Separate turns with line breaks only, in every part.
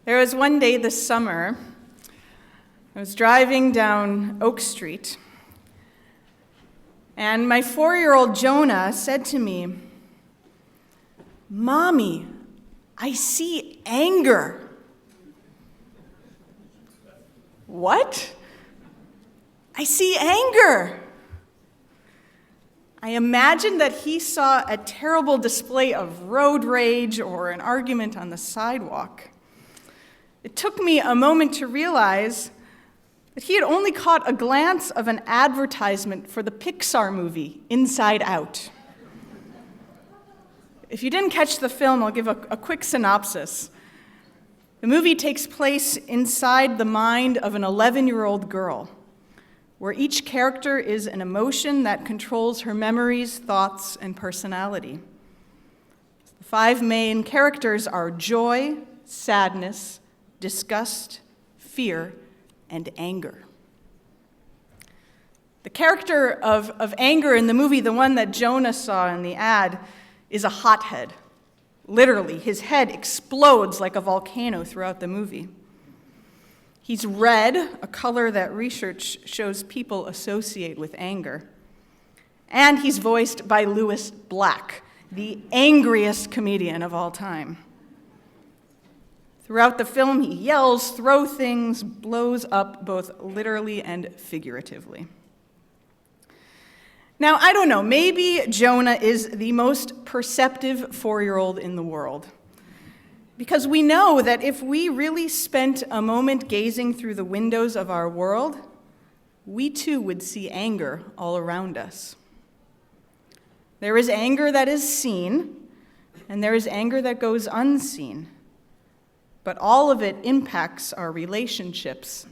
There was one day this summer, I was driving down Oak Street, and my 4-year-old Jonah said to me, "Mommy, I see anger." What? I see anger. I imagined that he saw a terrible display of road rage or an argument on the sidewalk. It took me a moment to realize that he had only caught a glance of an advertisement for the Pixar movie, Inside Out. If you didn't catch the film, I'll give a quick synopsis. The movie takes place inside the mind of an 11-year-old girl, where each character is an emotion that controls her memories, thoughts, and personality. The 5 main characters are joy, sadness, disgust, fear, and anger. The character of anger in the movie, the one that Jonah saw in the ad, is a hothead. Literally, his head explodes like a volcano throughout the movie. He's red, a color that research shows people associate with anger. And he's voiced by Louis Black, the angriest comedian of all time. Throughout the film, he yells, throws things, blows up both literally and figuratively. Now, I don't know, maybe Jonah is the most perceptive 4-year-old in the world. Because we know that if we really spent a moment gazing through the windows of our world, we too would see anger all around us. There is anger that is seen, and there is anger that goes unseen. But all of it impacts our relationships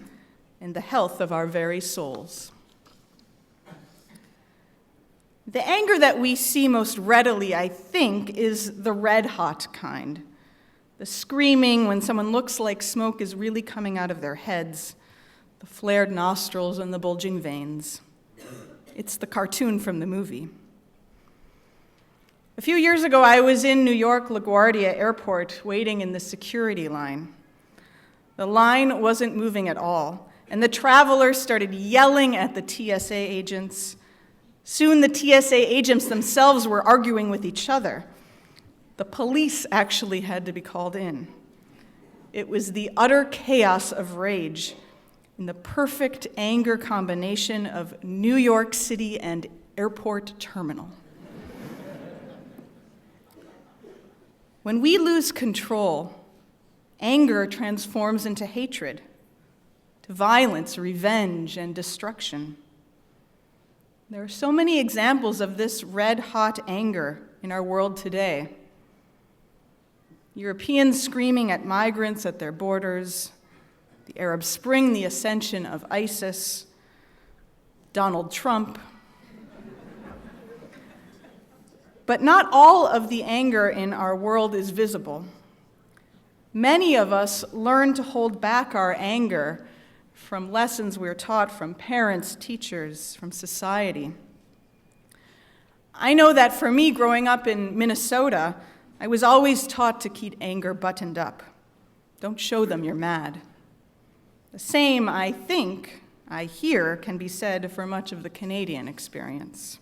and the health of our very souls. The anger that we see most readily, I think, is the red-hot kind. The screaming when someone looks like smoke is really coming out of their heads, the flared nostrils and the bulging veins. It's the cartoon from the movie. A few years ago, I was in New York LaGuardia Airport waiting in the security line. The line wasn't moving at all, and the travelers started yelling at the TSA agents. Soon the TSA agents themselves were arguing with each other. The police actually had to be called in. It was the utter chaos of rage in the perfect anger combination of New York City and airport terminal. When we lose control, anger transforms into hatred, to violence, revenge, and destruction. There are so many examples of this red-hot anger in our world today. Europeans screaming at migrants at their borders, the Arab Spring, the ascension of ISIS, Donald Trump. But not all of the anger in our world is visible. Many of us learn to hold back our anger from lessons we're taught from parents, teachers, from society. I know that for me, growing up in Minnesota, I was always taught to keep anger buttoned up. Don't show them you're mad. The same, I hear, can be said for much of the Canadian experience.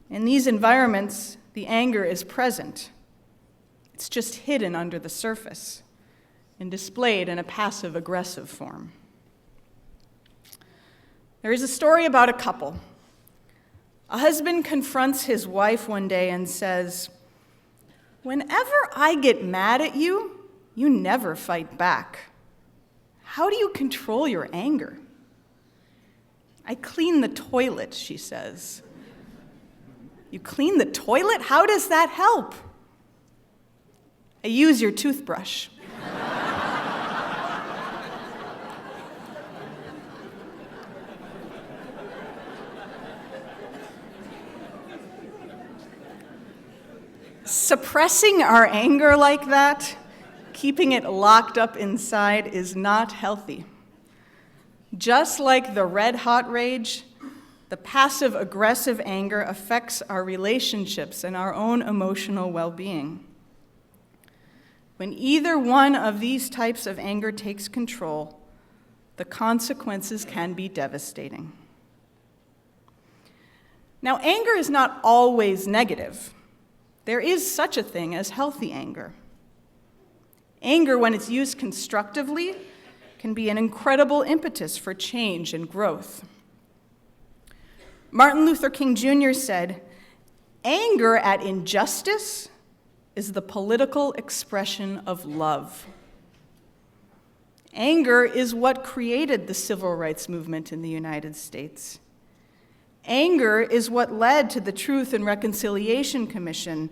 In these environments, the anger is present. It's just hidden under the surface and displayed in a passive-aggressive form. There is a story about a couple. A husband confronts his wife one day and says, "Whenever I get mad at you, you never fight back. How do you control your anger?" "I clean the toilet," she says. "You clean the toilet? How does that help?" "I use your toothbrush." Suppressing our anger like that, keeping it locked up inside, is not healthy. Just like the red-hot rage, the passive-aggressive anger affects our relationships and our own emotional well-being. when either one of these types of anger takes control, the consequences can be devastating. Now, anger is not always negative. There is such a thing as healthy anger. Anger, when it's used constructively, can be an incredible impetus for change and growth. Martin Luther King Jr. said, "Anger at injustice is the political expression of love." Anger is what created the civil rights movement in the United States. Anger is what led to the Truth and Reconciliation Commission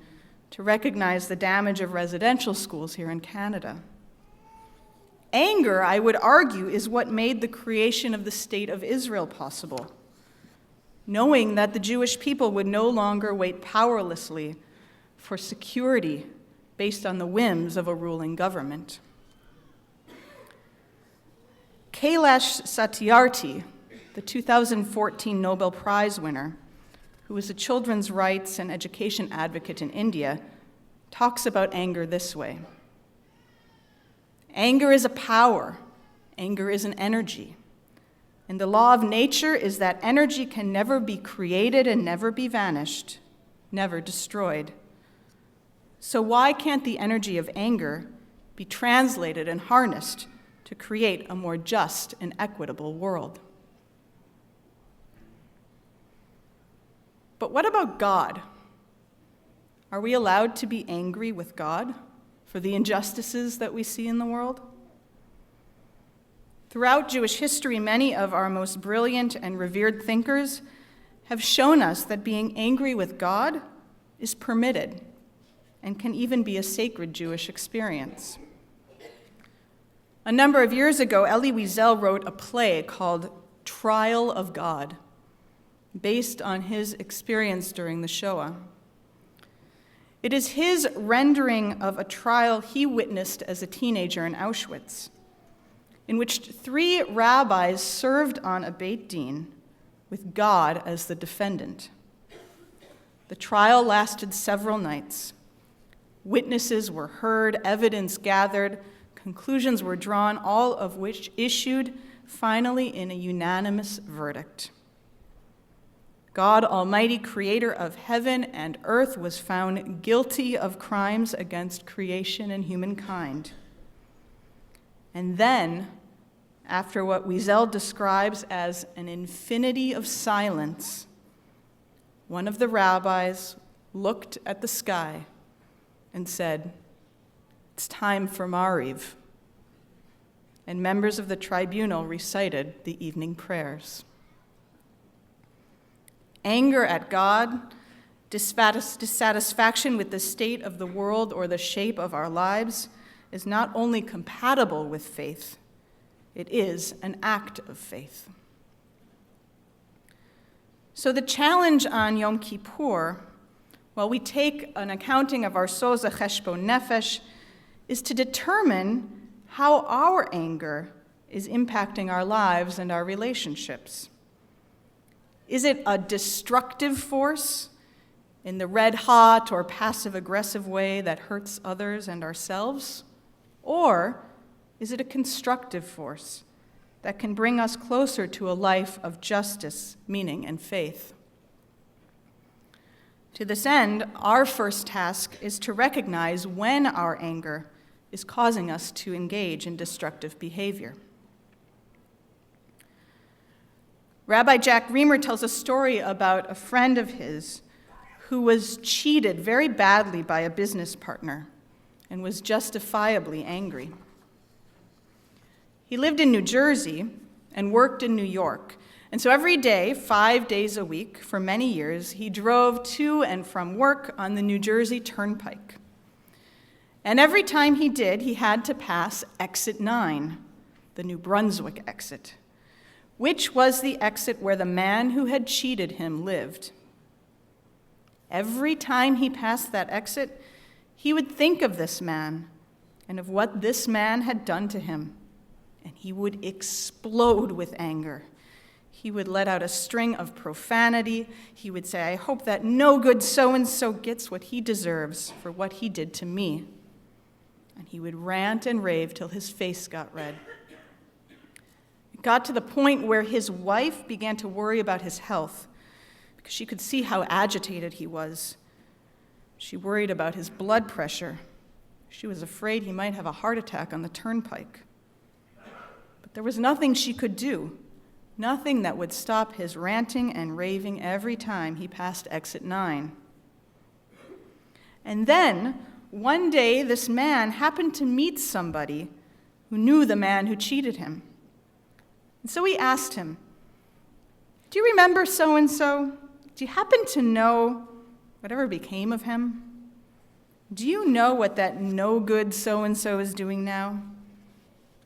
to recognize the damage of residential schools here in Canada. Anger, I would argue, is what made the creation of the State of Israel possible, knowing that the Jewish people would no longer wait powerlessly for security based on the whims of a ruling government. Kailash Satyarthi, the 2014 Nobel Prize winner, who is a children's rights and education advocate in India, talks about anger this way. Anger is a power. Anger is an energy. And the law of nature is that energy can never be created and never be vanished, never destroyed. So why can't the energy of anger be translated and harnessed to create a more just and equitable world? But what about God? Are we allowed to be angry with God for the injustices that we see in the world? Throughout Jewish history, many of our most brilliant and revered thinkers have shown us that being angry with God is permitted and can even be a sacred Jewish experience. A number of years ago, Elie Wiesel wrote a play called Trial of God, based on his experience during the Shoah. It is his rendering of a trial he witnessed as a teenager in Auschwitz, in which 3 rabbis served on a Beit Din with God as the defendant. The trial lasted several nights. Witnesses were heard, evidence gathered, conclusions were drawn, all of which issued finally in a unanimous verdict. God, Almighty, creator of heaven and earth, was found guilty of crimes against creation and humankind. And then, after what Wiesel describes as an infinity of silence, one of the rabbis looked at the sky and said, "It's time for Mariv." And members of the tribunal recited the evening prayers. Anger at God, dissatisfaction with the state of the world or the shape of our lives is not only compatible with faith, it is an act of faith. So the challenge on Yom Kippur, while we take an accounting of our soza cheshbon nefesh, is to determine how our anger is impacting our lives and our relationships. Is it a destructive force in the red-hot or passive-aggressive way that hurts others and ourselves? Or is it a constructive force that can bring us closer to a life of justice, meaning, and faith? To this end, our first task is to recognize when our anger is causing us to engage in destructive behavior. Rabbi Jack Reamer tells a story about a friend of his who was cheated very badly by a business partner and was justifiably angry. He lived in New Jersey and worked in New York, and so every day, 5 days a week, for many years, he drove to and from work on the New Jersey Turnpike. And every time he did, he had to pass exit 9, the New Brunswick exit, which was the exit where the man who had cheated him lived. Every time he passed that exit, he would think of this man and of what this man had done to him, and he would explode with anger. He would let out a string of profanity. He would say, "I hope that no good so-and-so gets what he deserves for what he did to me. and he would rant and rave till his face got red. It got to the point where his wife began to worry about his health because she could see how agitated he was. She worried about his blood pressure. She was afraid he might have a heart attack on the turnpike. But there was nothing she could do, nothing that would stop his ranting and raving every time he passed exit 9. And then, one day, this man happened to meet somebody who knew the man who cheated him. And so he asked him, "Do you remember so-and-so? Do you happen to know whatever became of him? Do you know what that no-good so-and-so is doing now?"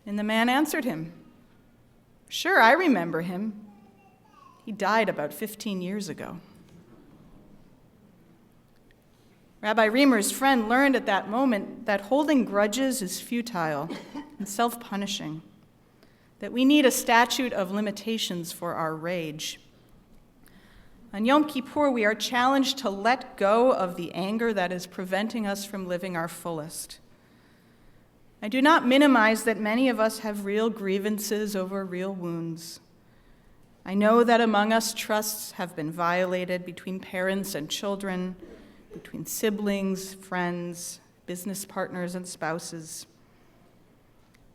And the man answered him, "Sure, I remember him. He died about 15 years ago." Rabbi Reamer's friend learned at that moment that holding grudges is futile and self-punishing, that we need a statute of limitations for our rage. On Yom Kippur, we are challenged to let go of the anger that is preventing us from living our fullest. I do not minimize that many of us have real grievances over real wounds. I know that among us trusts have been violated between parents and children, between siblings, friends, business partners, and spouses.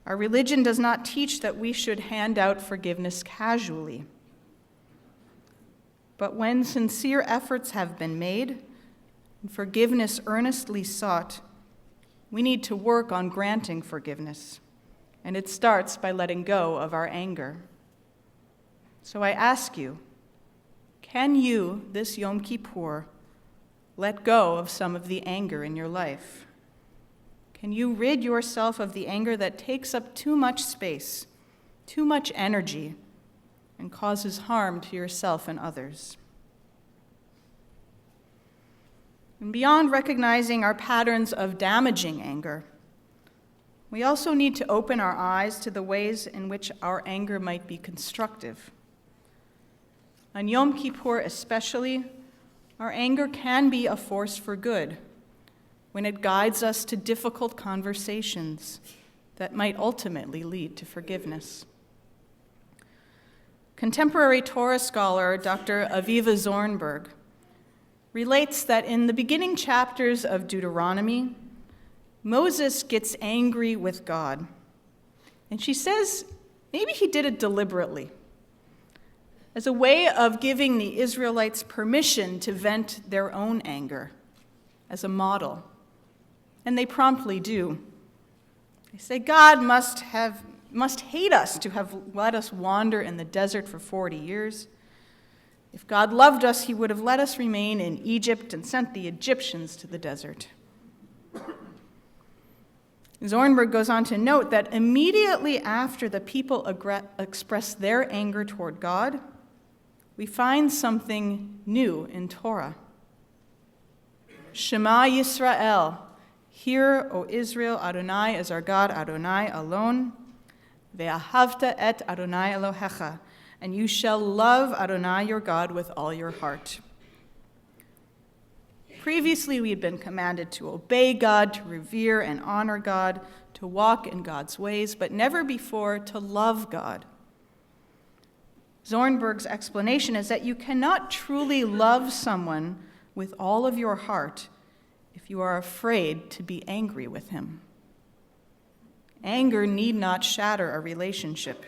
Our religion does not teach that we should hand out forgiveness casually. But when sincere efforts have been made and forgiveness earnestly sought, we need to work on granting forgiveness, and it starts by letting go of our anger. So I ask you, can you, this Yom Kippur, let go of some of the anger in your life? Can you rid yourself of the anger that takes up too much space, too much energy, and causes harm to yourself and others? And beyond recognizing our patterns of damaging anger, we also need to open our eyes to the ways in which our anger might be constructive. On Yom Kippur especially, our anger can be a force for good when it guides us to difficult conversations that might ultimately lead to forgiveness. Contemporary Torah scholar Dr. Aviva Zornberg relates that in the beginning chapters of Deuteronomy, Moses gets angry with God. And she says maybe he did it deliberately, as a way of giving the Israelites permission to vent their own anger, as a model. And they promptly do. They say, God must hate us to have let us wander in the desert for 40 years. If God loved us, he would have let us remain in Egypt and sent the Egyptians to the desert. Zornberg goes on to note that immediately after the people express their anger toward God, we find something new in Torah. Shema Yisrael, hear, O Israel, Adonai is our God, Adonai alone. Ve'ahavta et Adonai Elohecha, and you shall love Adonai your God with all your heart. Previously, we had been commanded to obey God, to revere and honor God, to walk in God's ways, but never before to love God. Zornberg's explanation is that you cannot truly love someone with all of your heart if you are afraid to be angry with him. Anger need not shatter a relationship.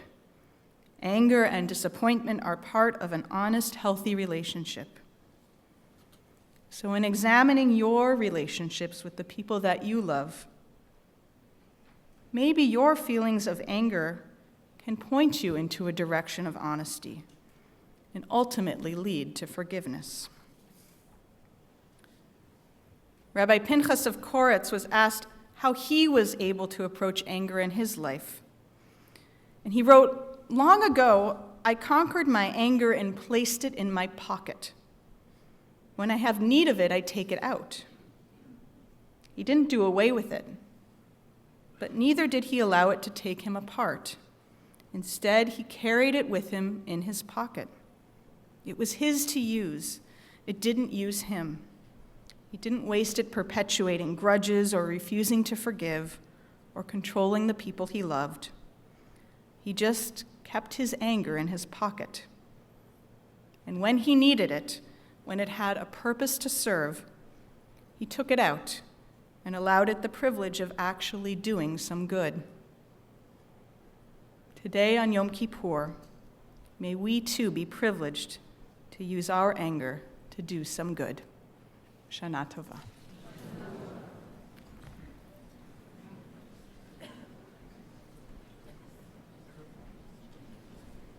Anger and disappointment are part of an honest, healthy relationship. So in examining your relationships with the people that you love, maybe your feelings of anger can point you into a direction of honesty and ultimately lead to forgiveness. Rabbi Pinchas of Koretz was asked how he was able to approach anger in his life. And he wrote, "Long ago, I conquered my anger and placed it in my pocket. When I have need of it, I take it out." He didn't do away with it, but neither did he allow it to take him apart. Instead, he carried it with him in his pocket. It was his to use. It didn't use him. He didn't waste it perpetuating grudges or refusing to forgive or controlling the people he loved. He just kept his anger in his pocket. And when he needed it, when it had a purpose to serve, he took it out and allowed it the privilege of actually doing some good. Today on Yom Kippur, may we too be privileged to use our anger to do some good. Shana Tova.